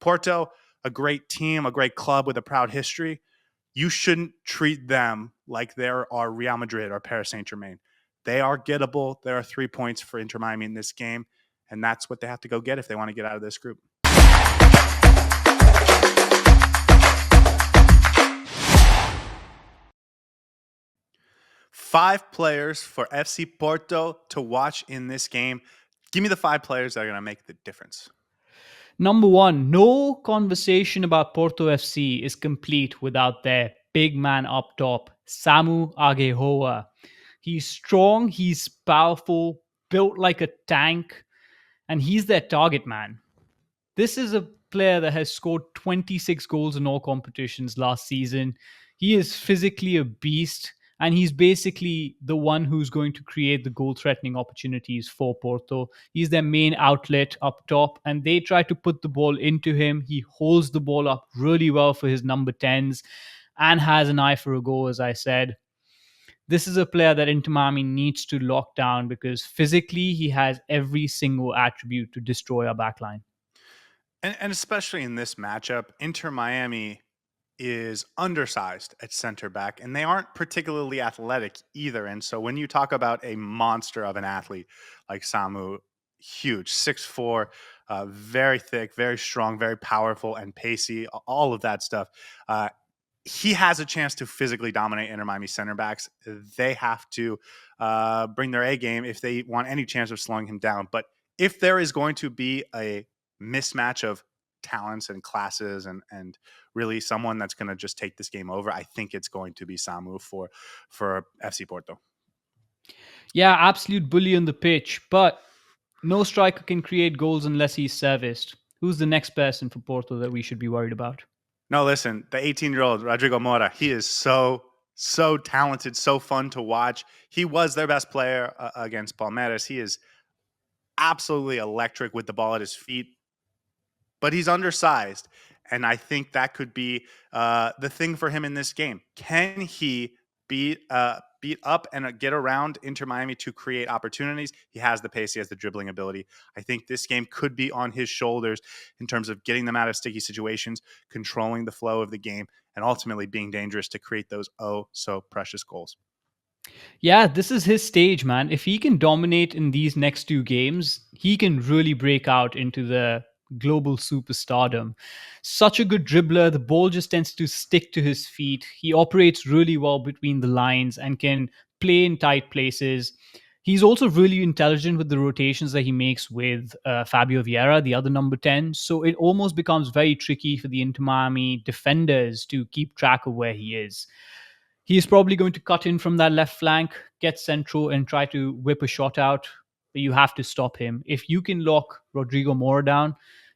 Porto, a great team, a great club with a proud history. You shouldn't treat them like they are Real Madrid or Paris Saint-Germain. They are gettable. There are 3 points for Inter Miami in this game, and that's what they have to go get if they want to get out of this group. Five players for FC Porto to watch in this game. Give me the 5 players that are going to make the difference. Number one, no conversation about Porto FC is complete without their big man up top, Samu Agehoa. He's strong, he's powerful, built like a tank, and he's their target man. This is a player that has scored 26 goals in all competitions last season. He is physically a beast, and he's basically the one who's going to create the goal threatening opportunities for Porto. He's their main outlet up top, and they try to put the ball into him. He holds the ball up really well for his number 10s and has an eye for a goal, as I said. This is a player that Inter Miami needs to lock down because physically he has every single attribute to destroy our backline. And especially in this matchup, Inter Miami is undersized at center back, and they aren't particularly athletic either. And so when you talk about a monster of an athlete like Samu, huge, 6'4", very thick, very strong, very powerful, and pacey, all of that stuff. He has a chance to physically dominate Inter Miami center backs. They have to bring their A game if they want any chance of slowing him down. But if there is going to be a mismatch of talents and classes and really someone that's going to just take this game over, I think it's going to be Samu for FC Porto. Yeah, absolute bully on the pitch, but no striker can create goals unless he's serviced. Who's the next person for Porto that we should be worried about? No, listen, the 18-year-old Rodrigo Mora, he is so talented, so fun to watch. He was their best player against Palmeiras. He is absolutely electric with the ball at his feet, but he's undersized. And I think that could be the thing for him in this game. Can he beat up and get around Inter Miami to create opportunities? He has the pace. He has the dribbling ability. I think this game could be on his shoulders in terms of getting them out of sticky situations, controlling the flow of the game, and ultimately being dangerous to create those so precious goals. Yeah, this is his stage, man. If he can dominate in these next 2 games, he can really break out into the global superstardom. Such a good dribbler. The ball just tends to stick to his feet. He operates really well between the lines and can play in tight places. He's also really intelligent with the rotations that he makes with Fabio Vieira, the other number 10. So it almost becomes very tricky for the Inter Miami defenders to keep track of where he is. He is probably going to cut in from that left flank, get central, and try to whip a shot out. But you have to stop him. If you can lock Rodrigo Mora down,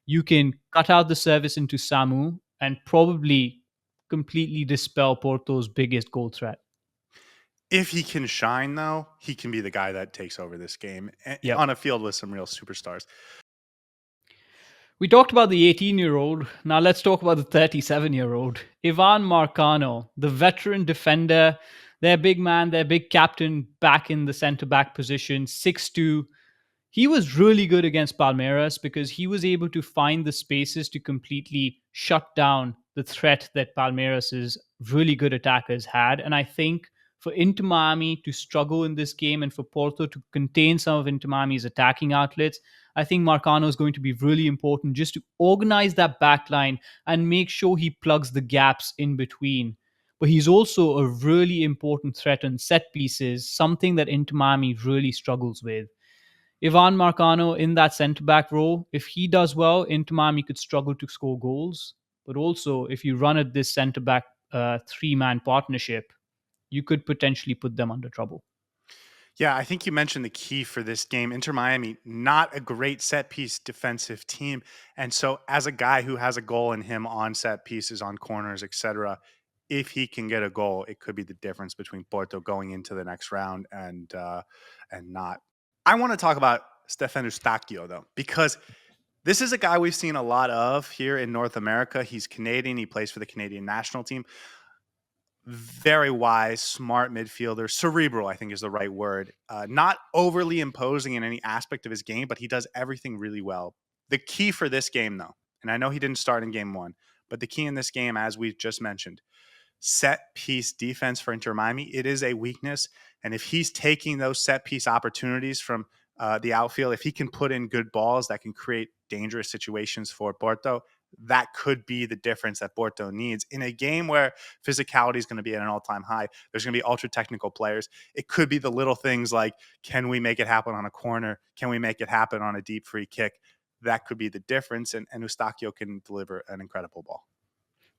you can cut out the service into Samu and probably completely dispel Porto's biggest goal threat. If he can shine, though, he can be the guy that takes over this game on a field with some real superstars. We talked about the 18-year-old. Now let's talk about the 37-year-old. Ivan Marcano, the veteran defender, their big man, their big captain back in the center-back position, 6'2". He was really good against Palmeiras because he was able to find the spaces to completely shut down the threat that Palmeiras' really good attackers had. And I think for Inter Miami to struggle in this game and for Porto to contain some of Inter Miami's attacking outlets, I think Marcano is going to be really important just to organize that backline and make sure he plugs the gaps in between. But he's also a really important threat on set pieces, something that Inter Miami really struggles with. Ivan Marcano in that centre-back role, if he does well, Inter Miami could struggle to score goals. But also, if you run at this centre-back 3-man partnership, you could potentially put them under trouble. Yeah, I think you mentioned the key for this game. Inter Miami, not a great set piece defensive team. And so as a guy who has a goal in him on set pieces, on corners, etc., if he can get a goal, it could be the difference between Porto going into the next round and not. I want to talk about Stefan Eustachio, though, because this is a guy we've seen a lot of here in North America. He's Canadian. He plays for the Canadian national team. Very wise, smart midfielder. Cerebral, I think, is the right word. Not overly imposing in any aspect of his game, but he does everything really well. The key for this game, though, and I know he didn't start in game one, but the key in this game, as we've just mentioned, set piece defense for Inter Miami. It is a weakness. And if he's taking those set piece opportunities from the outfield, if he can put in good balls that can create dangerous situations for Porto, that could be the difference that Porto needs in a game where physicality is going to be at an all-time high. There's going to be ultra technical players. It could be the little things like, can we make it happen on a corner? Can we make it happen on a deep free kick? That could be the difference. And Eustachio can deliver an incredible ball.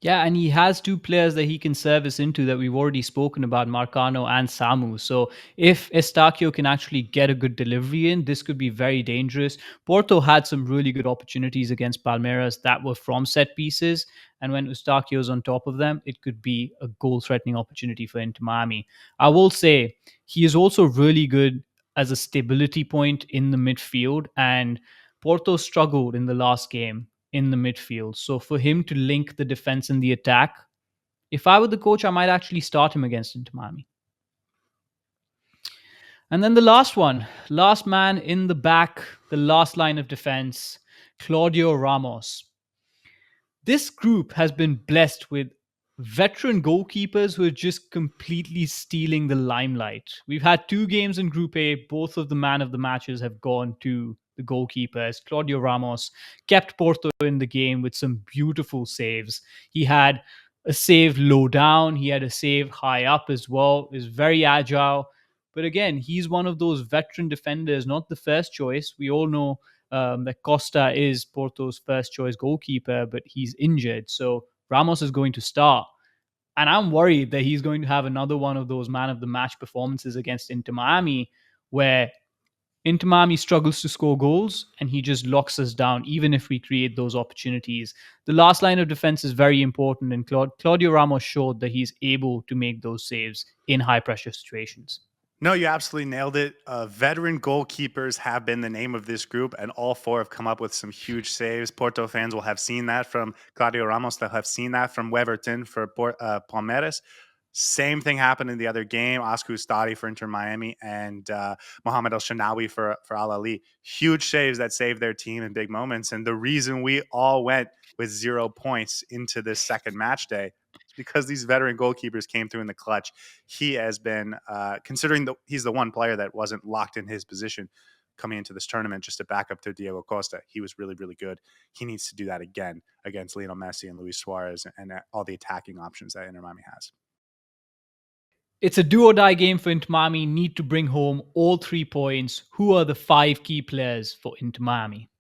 Yeah, and he has two players that he can service into that we've already spoken about, Marcano and Samu. So if Estacio can actually get a good delivery in, this could be very dangerous. Porto had some really good opportunities against Palmeiras that were from set pieces. And when Eustachio is on top of them, it could be a goal threatening opportunity for Inter Miami. I will say he is also really good as a stability point in the midfield. And Porto struggled in the last game in the midfield. So for him to link the defense and the attack, if I were the coach, I might actually start him against Inter Miami. And then the last one, last man in the back, the last line of defense, Claudio Ramos. This group has been blessed with veteran goalkeepers who are just completely stealing the limelight. We've had two games in Group A. Both of the man of the matches have gone to the goalkeepers. Claudio Ramos kept Porto in the game with some beautiful saves. He had a save low down, he had a save high up as well. Is very agile. But again, he's one of those veteran defenders, not the first choice. We all know that Costa is Porto's first choice goalkeeper, but he's injured. So Ramos is going to start. And I'm worried that he's going to have another one of those man of the match performances against Inter Miami where Inter Miami struggles to score goals and he just locks us down, even if we create those opportunities. The last line of defense is very important, and Claudio Ramos showed that he's able to make those saves in high pressure situations. No, you absolutely nailed it. Veteran goalkeepers have been the name of this group, and all four have come up with some huge saves. Porto fans will have seen that from Claudio Ramos. They'll have seen that from Weverton for Palmeiras. Same thing happened in the other game. Oscar Ustadi for Inter Miami and Mohamed El Shanawi for Al Ali. Huge saves that saved their team in big moments. And the reason we all went with 0 points into this second match day is because these veteran goalkeepers came through in the clutch. He has been, considering he's the one player that wasn't locked in his position coming into this tournament just to back up to Diego Costa. He was really, really good. He needs to do that again against Lionel Messi and Luis Suarez and all the attacking options that Inter Miami has. It's a do or die game for Inter Miami. Need to bring home all 3 points. Who are the five key players for Inter Miami?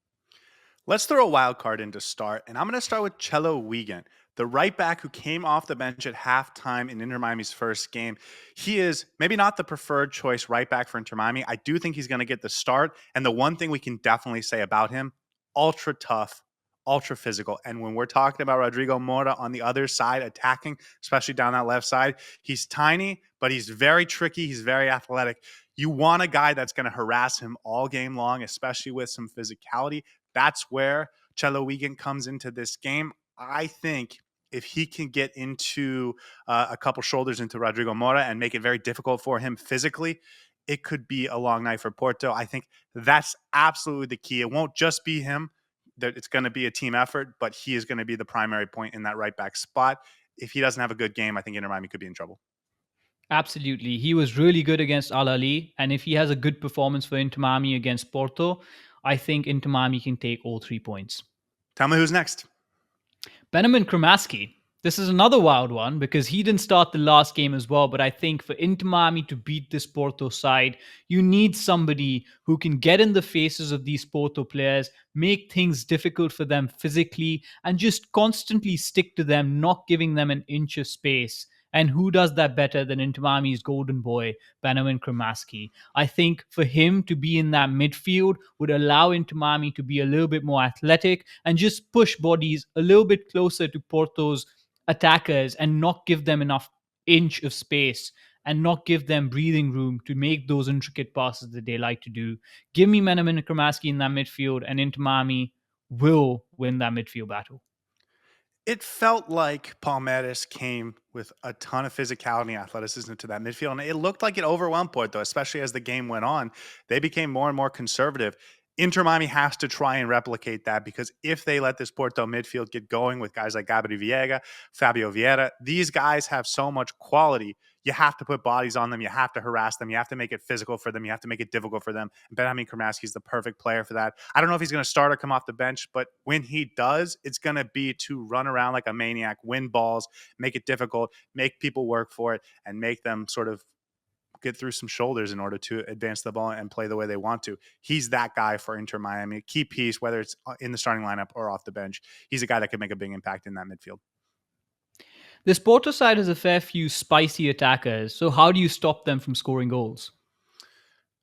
Let's throw a wild card in to start, and I'm going to start with Cello Wiegand, the right back who came off the bench at halftime in Inter Miami's first game. He is maybe not the preferred choice right back for Inter Miami. I do think he's going to get the start, and the one thing we can definitely say about him, ultra tough, ultra physical. And when we're talking about Rodrigo Mora on the other side attacking, especially down that left side, he's tiny, but he's very tricky. He's very athletic. You want a guy that's going to harass him all game long, especially with some physicality. That's where Cello Wiegand comes into this game. I think if he can get into a couple shoulders into Rodrigo Mora and make it very difficult for him physically, it could be a long night for Porto. I think that's absolutely the key. It won't just be him. That it's going to be a team effort, but he is going to be the primary point in that right back spot. If he doesn't have a good game, I think Inter Miami could be in trouble. Absolutely. He was really good against Al Ali. And if he has a good performance for Inter Miami against Porto, I think Inter Miami can take all 3 points. Tell me who's next. Benjamin Kramaski. This is another wild one because he didn't start the last game as well. But I think for Inter Miami to beat this Porto side, you need somebody who can get in the faces of these Porto players, make things difficult for them physically, and just constantly stick to them, not giving them an inch of space. And who does that better than Inter Miami's golden boy, Benjamin Kramaski? I think for him to be in that midfield would allow Inter Miami to be a little bit more athletic and just push bodies a little bit closer to Porto's attackers and not give them enough inch of space and not give them breathing room to make those intricate passes that they like to do. Give me Menemin and Kramaski in that midfield, and Inter Miami will win that midfield battle. It felt like Palmeiras came with a ton of physicality and athleticism to that midfield, and it looked like it overwhelmed Porto, especially as the game went on. They became more and more conservative. Inter Miami has to try and replicate that, because if they let this Porto midfield get going with guys like Gabriel Viega, Fabio Vieira, these guys have so much quality. You have to put bodies on them. You have to harass them. You have to make it physical for them. You have to make it difficult for them. And Benjamin Kramaski is the perfect player for that. I don't know if he's going to start or come off the bench, but when he does, it's going to be to run around like a maniac, win balls, make it difficult, make people work for it, and make them sort of get through some shoulders in order to advance the ball and play the way they want to. He's that guy for Inter Miami. Key piece, whether it's in the starting lineup or off the bench. He's a guy that could make a big impact in that midfield. This Porto side has a fair few spicy attackers, so how do you stop them from scoring goals?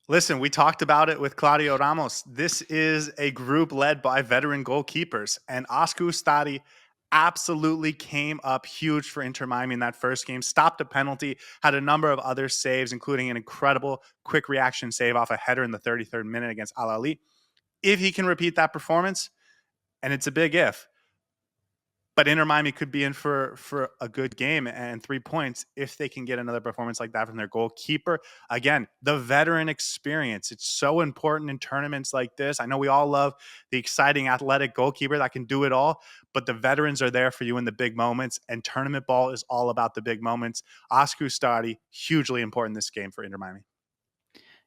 Listen, we talked about it with Claudio Ramos. This is a group led by veteran goalkeepers, and Oscar Ustari absolutely came up huge for Inter Miami in that first game. Stopped a penalty, had a number of other saves, including an incredible quick reaction save off a header in the 33rd minute against Al Ahly. If he can repeat that performance, and it's a big if, but Inter Miami could be in for a good game and 3 points if they can get another performance like that from their goalkeeper. Again, the veteran experience. It's so important in tournaments like this. I know we all love the exciting athletic goalkeeper that can do it all, but the veterans are there for you in the big moments, and tournament ball is all about the big moments. Oscar Stadi, hugely important in this game for Inter Miami.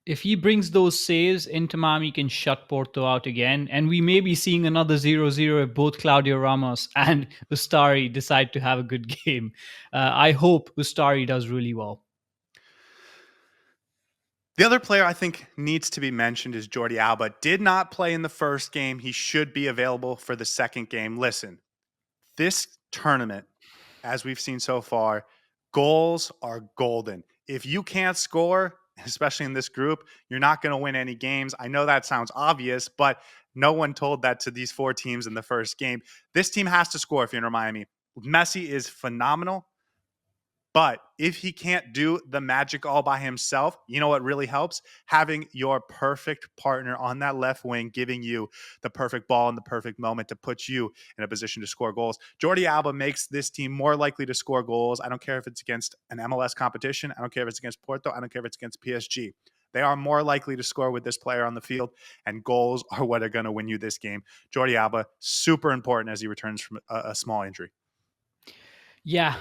If he brings those saves, Inter Miami can shut Porto out again, and we may be seeing another 0-0 if both Claudio Ramos and Ustari decide to have a good game. I hope Ustari does really well. The other player I think needs to be mentioned is Jordi Alba. Did not play in the first game. He should be available for the second game. Listen, this tournament, as we've seen so far, goals are golden. If you can't score, especially in this group, you're not going to win any games. I know that sounds obvious, but no one told that to these four teams in the first game. This team has to score if you're in Miami. Messi is phenomenal. But if he can't do the magic all by himself, you know what really helps? Having your perfect partner on that left wing, giving you the perfect ball in the perfect moment to put you in a position to score goals. Jordi Alba makes this team more likely to score goals. I don't care if it's against an MLS competition. I don't care if it's against Porto. I don't care if it's against PSG. They are more likely to score with this player on the field, and goals are what are going to win you this game. Jordi Alba, super important as he returns from a small injury. Yeah,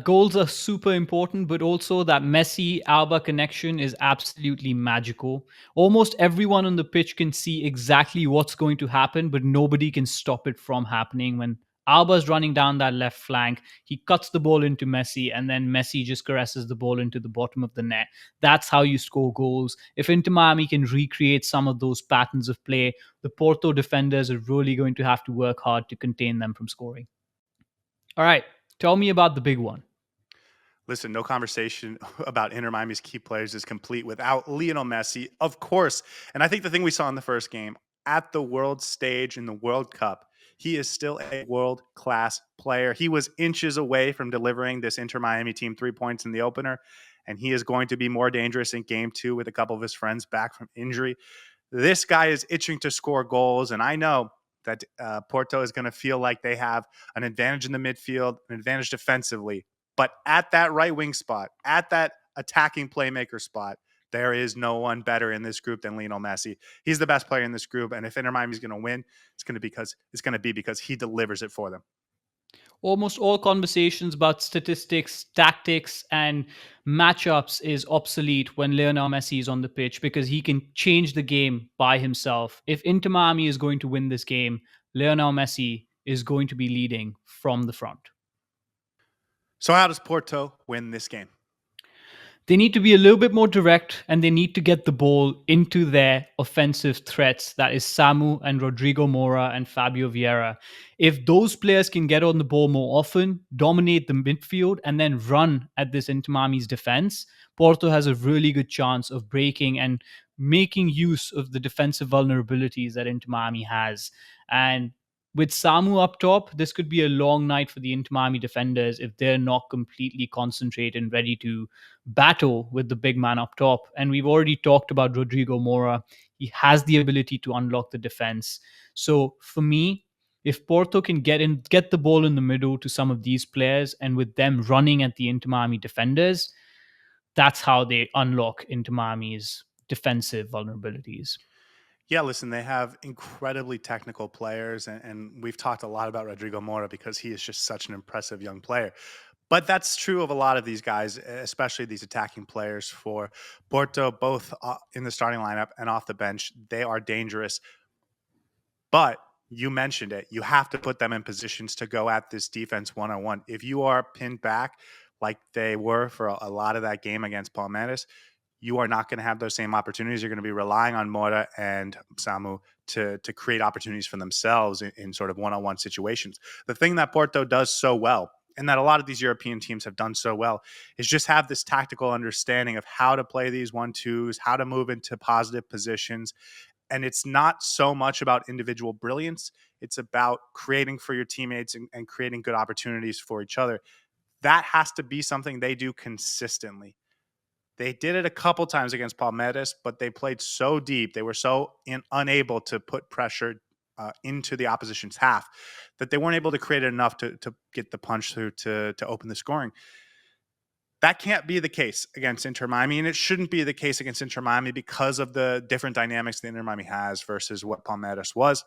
goals are super important, but also that Messi Alba connection is absolutely magical. Almost everyone on the pitch can see exactly what's going to happen, but nobody can stop it from happening. When Alba's running down that left flank, he cuts the ball into Messi, and then Messi just caresses the ball into the bottom of the net. That's how you score goals. If Inter Miami can recreate some of those patterns of play, the Porto defenders are really going to have to work hard to contain them from scoring. All right, tell me about the big one. Listen, no conversation about Inter Miami's key players is complete without Lionel Messi, of course. And I think the thing we saw in the first game at the world stage in the World Cup, he is still a world class player. He was inches away from delivering this Inter Miami team 3 points in the opener, and he is going to be more dangerous in game two with a couple of his friends back from injury. This guy is itching to score goals, and I know that Porto is going to feel like they have an advantage in the midfield, an advantage defensively. But at that right wing spot, at that attacking playmaker spot, there is no one better in this group than Lionel Messi. He's the best player in this group, and if Inter Miami is going to win, it's going to be because he delivers it for them. Almost all conversations about statistics, tactics, and matchups is obsolete when Lionel Messi is on the pitch because he can change the game by himself. If Inter Miami is going to win this game, Lionel Messi is going to be leading from the front. So how does Porto win this game? They need to be a little bit more direct and they need to get the ball into their offensive threats. That is Samu and Rodrigo Mora and Fabio Vieira. If those players can get on the ball more often, dominate the midfield, and then run at this Inter Miami's defense, Porto has a really good chance of breaking and making use of the defensive vulnerabilities that Inter Miami has. And with Samu up top, this could be a long night for the Inter Miami defenders if they're not completely concentrated and ready to battle with the big man up top. And we've already talked about Rodrigo Mora. He has the ability to unlock the defense. So for me, if Porto can get the ball in the middle to some of these players, and with them running at the Inter Miami defenders, that's how they unlock Inter Miami's defensive vulnerabilities. Yeah, listen, they have incredibly technical players, and we've talked a lot about Rodrigo Mora because he is just such an impressive young player. But that's true of a lot of these guys, especially these attacking players for Porto, both in the starting lineup and off the bench. They are dangerous. But you mentioned it. You have to put them in positions to go at this defense one on one. If you are pinned back like they were for a lot of that game against Palmeiras, you are not going to have those same opportunities. You're going to be relying on Mora and Samu to create opportunities for themselves in sort of one-on-one situations. The thing that Porto does so well, and that a lot of these European teams have done so well, is just have this tactical understanding of how to play these 1-2s, how to move into positive positions. And it's not so much about individual brilliance. It's about creating for your teammates and creating good opportunities for each other. That has to be something they do consistently. They did it a couple times against Palmeiras, but they played so deep. They were so unable to put pressure into the opposition's half that they weren't able to create enough to get the punch through to open the scoring. That can't be the case against Inter Miami, and it shouldn't be the case against Inter Miami because of the different dynamics that Inter Miami has versus what Palmeiras was.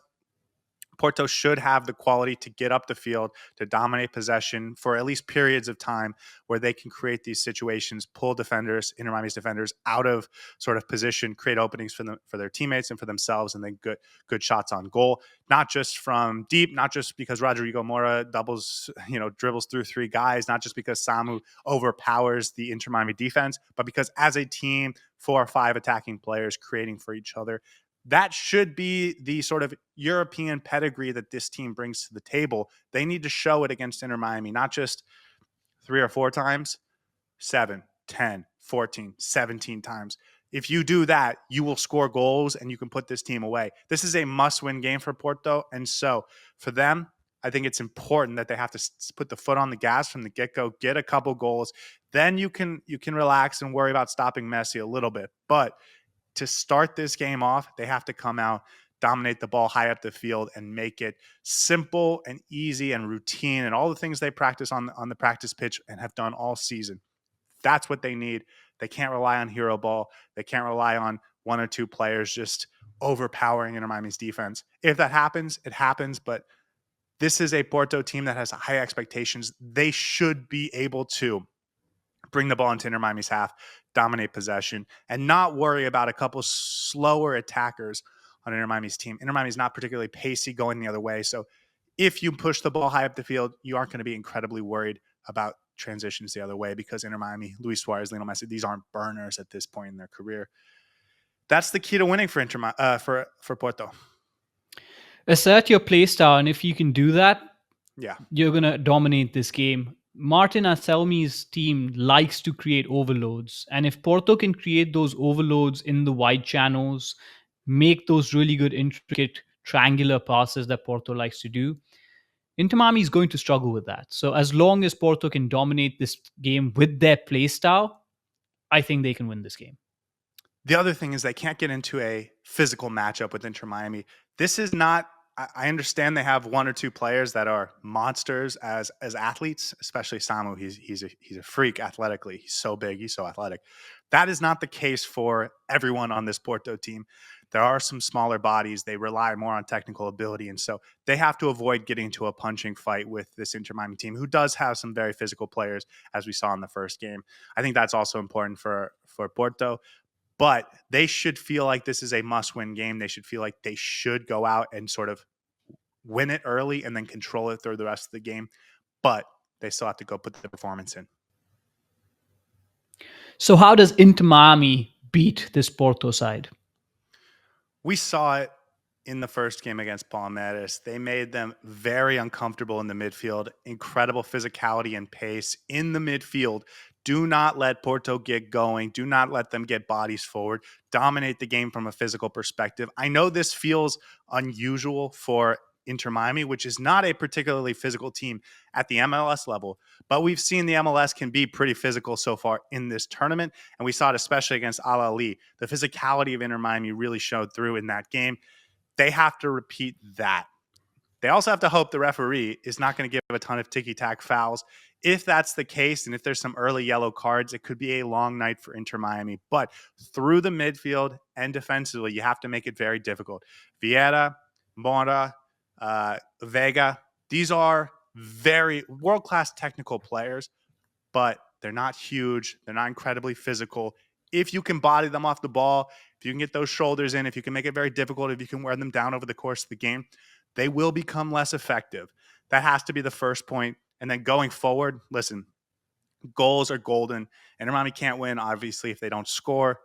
Porto should have the quality to get up the field, to dominate possession for at least periods of time where they can create these situations, pull defenders, Inter Miami's defenders out of sort of position, create openings for them, for their teammates and for themselves, and then good shots on goal. Not just from deep, not just because Rodrigo Mora dribbles through three guys, not just because Samu overpowers the Inter Miami defense, but because as a team, 4 or 5 attacking players creating for each other. That should be the sort of European pedigree that this team brings to the table. They need to show it against Inter Miami, not just 3 or 4 times, 7, 10, 14, 17 times. If you do that, you will score goals and you can put this team away. This is a must-win game for Porto. And so for them, I think it's important that they have to put the foot on the gas from the get-go, get a couple goals. Then you can relax and worry about stopping Messi a little bit. But to start this game off, they have to come out, dominate the ball high up the field, and make it simple and easy and routine and all the things they practice on the practice pitch and have done all season. That's what they need. They can't rely on hero ball. They can't rely on 1 or 2 players just overpowering Inter Miami's defense. If that happens, it happens. But this is a Porto team that has high expectations. They should be able to bring the ball into Inter Miami's half, dominate possession, and not worry about a couple slower attackers on Inter Miami's team. Inter Miami's not particularly pacey going the other way. So if you push the ball high up the field, you aren't going to be incredibly worried about transitions the other way because Inter Miami, Luis Suarez, Lionel Messi, these aren't burners at this point in their career. That's the key to winning for for Porto. Assert your play style, and if you can do that, Yeah. you're going to dominate this game. Martin Anselmi's team likes to create overloads. And if Porto can create those overloads in the wide channels, make those really good, intricate, triangular passes that Porto likes to do, Inter Miami is going to struggle with that. So as long as Porto can dominate this game with their play style, I think they can win this game. The other thing is they can't get into a physical matchup with Inter Miami. This is not. I understand they have 1 or 2 players that are monsters as athletes, especially Samu. He's a freak athletically. He's so big. He's so athletic. That is not the case for everyone on this Porto team. There are some smaller bodies. They rely more on technical ability, and so they have to avoid getting into a punching fight with this Inter Miami team, who does have some very physical players, as we saw in the first game. I think that's also important for Porto. But they should feel like this is a must-win game. They should feel like they should go out and sort of win it early and then control it through the rest of the game. But they still have to go put the performance in. So how does Inter Miami beat this Porto side? We saw it in the first game against Palmeiras. They made them very uncomfortable in the midfield. Incredible physicality and pace in the midfield. Do not let Porto get going. Do not let them get bodies forward. Dominate the game from a physical perspective. I know this feels unusual for Inter Miami, which is not a particularly physical team at the MLS level, but we've seen the MLS can be pretty physical so far in this tournament, and we saw it especially against Al Ahly. The physicality of Inter Miami really showed through in that game. They have to repeat that. They also have to hope the referee is not going to give a ton of ticky-tack fouls. If that's the case, and if there's some early yellow cards, it could be a long night for Inter Miami. But through the midfield and defensively, you have to make it very difficult. Vieira, Mora, Vega, these are very world-class technical players, but they're not huge. They're not incredibly physical. If you can body them off the ball, if you can get those shoulders in, if you can make it very difficult, if you can wear them down over the course of the game, they will become less effective. That has to be the first point. And then going forward, listen, goals are golden. And Miami can't win, obviously, if they don't score.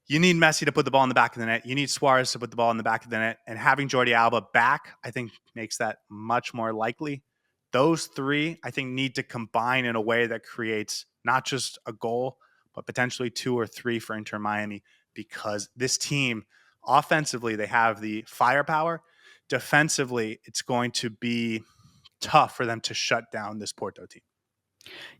You need Messi to put the ball in the back of the net. You need Suarez to put the ball in the back of the net. And having Jordi Alba back, I think, makes that much more likely. Those three, I think, need to combine in a way that creates not just a goal, but potentially 2 or 3 for Inter Miami, because this team, offensively, they have the firepower. Defensively, it's going to be tough for them to shut down this Porto team.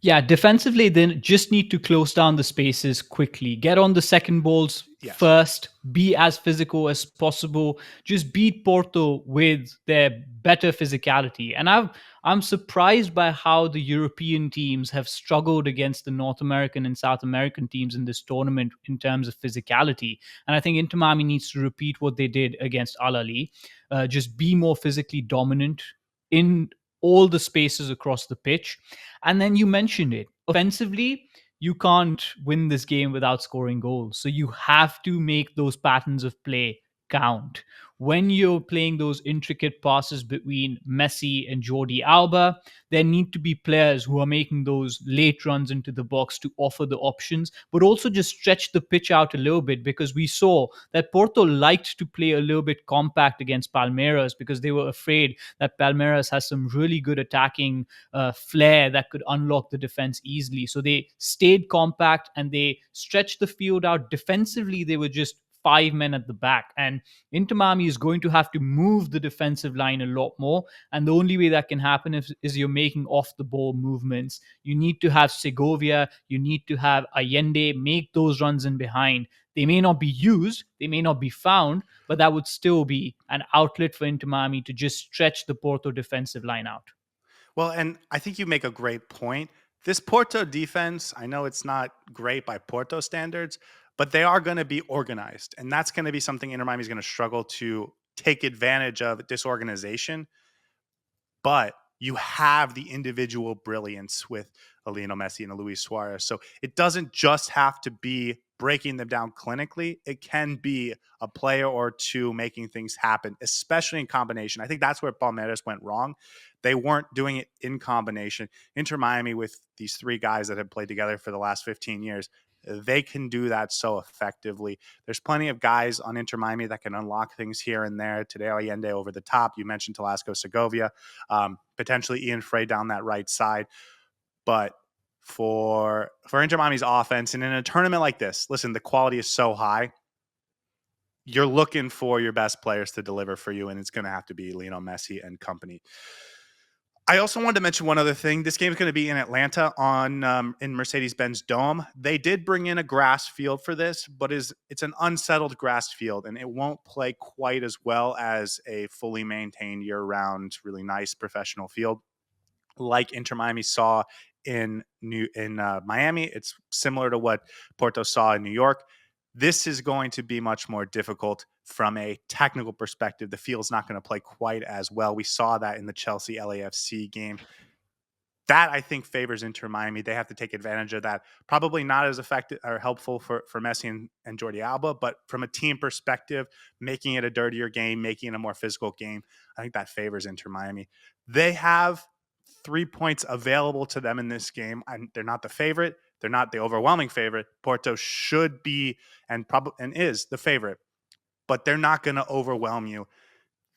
Yeah, defensively, they just need to close down the spaces quickly. Get on the second balls Yes. first. Be as physical as possible. Just beat Porto with their better physicality. And I'm surprised by how the European teams have struggled against the North American and South American teams in this tournament in terms of physicality. And I think Inter Miami needs to repeat what they did against Al Ahly. Just be more physically dominant in all the spaces across the pitch. And then you mentioned it. Offensively, you can't win this game without scoring goals. So you have to make those patterns of play count. When you're playing those intricate passes between Messi and Jordi Alba, there need to be players who are making those late runs into the box to offer the options, but also just stretch the pitch out a little bit, because we saw that Porto liked to play a little bit compact against Palmeiras because they were afraid that Palmeiras has some really good attacking flair that could unlock the defense easily. So they stayed compact and they stretched the field out. Defensively, they were just 5 men at the back. And Inter Miami is going to have to move the defensive line a lot more. And the only way that can happen is you're making off the ball movements. You need to have Segovia, you need to have Allende make those runs in behind. They may not be used, they may not be found, but that would still be an outlet for Inter Miami to just stretch the Porto defensive line out. Well, and I think you make a great point. This Porto defense, I know it's not great by Porto standards, but they are going to be organized. And that's going to be something Inter Miami is going to struggle to take advantage of disorganization. But you have the individual brilliance with a Lionel Messi and a Luis Suarez. So it doesn't just have to be breaking them down clinically. It can be a player or two making things happen, especially in combination. I think that's where Palmeiras went wrong. They weren't doing it in combination. Inter Miami, with these 3 guys that have played together for the last 15 years, they can do that so effectively. There's plenty of guys on Inter Miami that can unlock things here and there. Tadeo Allende over the top. You mentioned Talasco Segovia, potentially Ian Frey down that right side. But for Inter Miami's offense, and in a tournament like this, listen, the quality is so high. You're looking for your best players to deliver for you, and it's going to have to be Lionel Messi and company. I also wanted to mention one other thing. This game is going to be in Atlanta on in Mercedes-Benz Dome. They did bring in a grass field for this, but it's an unsettled grass field, and it won't play quite as well as a fully maintained year-round, really nice professional field like Inter Miami saw in Miami. It's similar to what Porto saw in New York. This is going to be much more difficult from a technical perspective. The field's not going to play quite as well. We saw that in the Chelsea LAFC game. That, I think, favors Inter Miami. They have to take advantage of that. Probably not as effective or helpful for Messi and Jordi Alba, but from a team perspective, making it a dirtier game, making it a more physical game, I think that favors Inter Miami. They have 3 points available to them in this game, and they're not the favorite. They're not the overwhelming favorite. Porto should be and is the favorite, but they're not going to overwhelm you.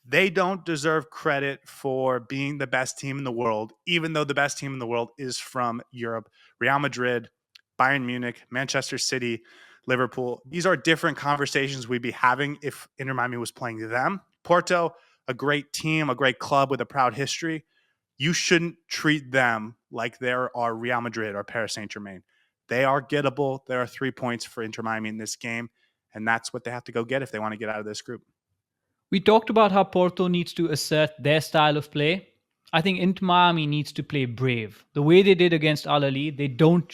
They don't deserve credit for being the best team in the world, even though the best team in the world is from Europe. Real Madrid, Bayern Munich, Manchester City, Liverpool. These are different conversations we'd be having if Inter Miami was playing them. Porto, a great team, a great club with a proud history. You shouldn't treat them like there are Real Madrid or Paris Saint-Germain. They are gettable. There are 3 points for Inter Miami in this game, and that's what they have to go get if they want to get out of this group. We talked about how Porto needs to assert their style of play. I think Inter Miami needs to play brave. The way they did against Al Ahly,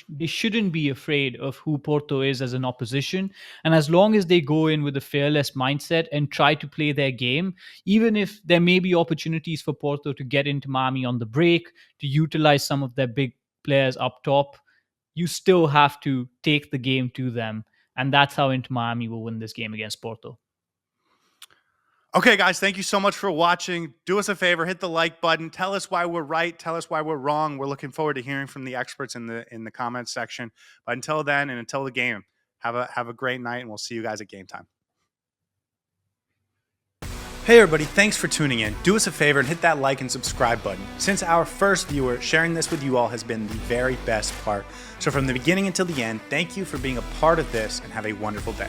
they shouldn't be afraid of who Porto is as an opposition. And as long as they go in with a fearless mindset and try to play their game, even if there may be opportunities for Porto to get into Miami on the break, to utilize some of their big players up top, you still have to take the game to them. And that's how Inter Miami will win this game against Porto. Okay, guys, thank you so much for watching. Do us a favor, hit the like button. Tell us why we're right. Tell us why we're wrong. We're looking forward to hearing from the experts in the comments section. But until then, and until the game, have a great night, and we'll see you guys at game time. Hey everybody, thanks for tuning in. Do us a favor and hit that like and subscribe button. Since our first viewer, sharing this with you all has been the very best part. So from the beginning until the end, thank you for being a part of this, and have a wonderful day.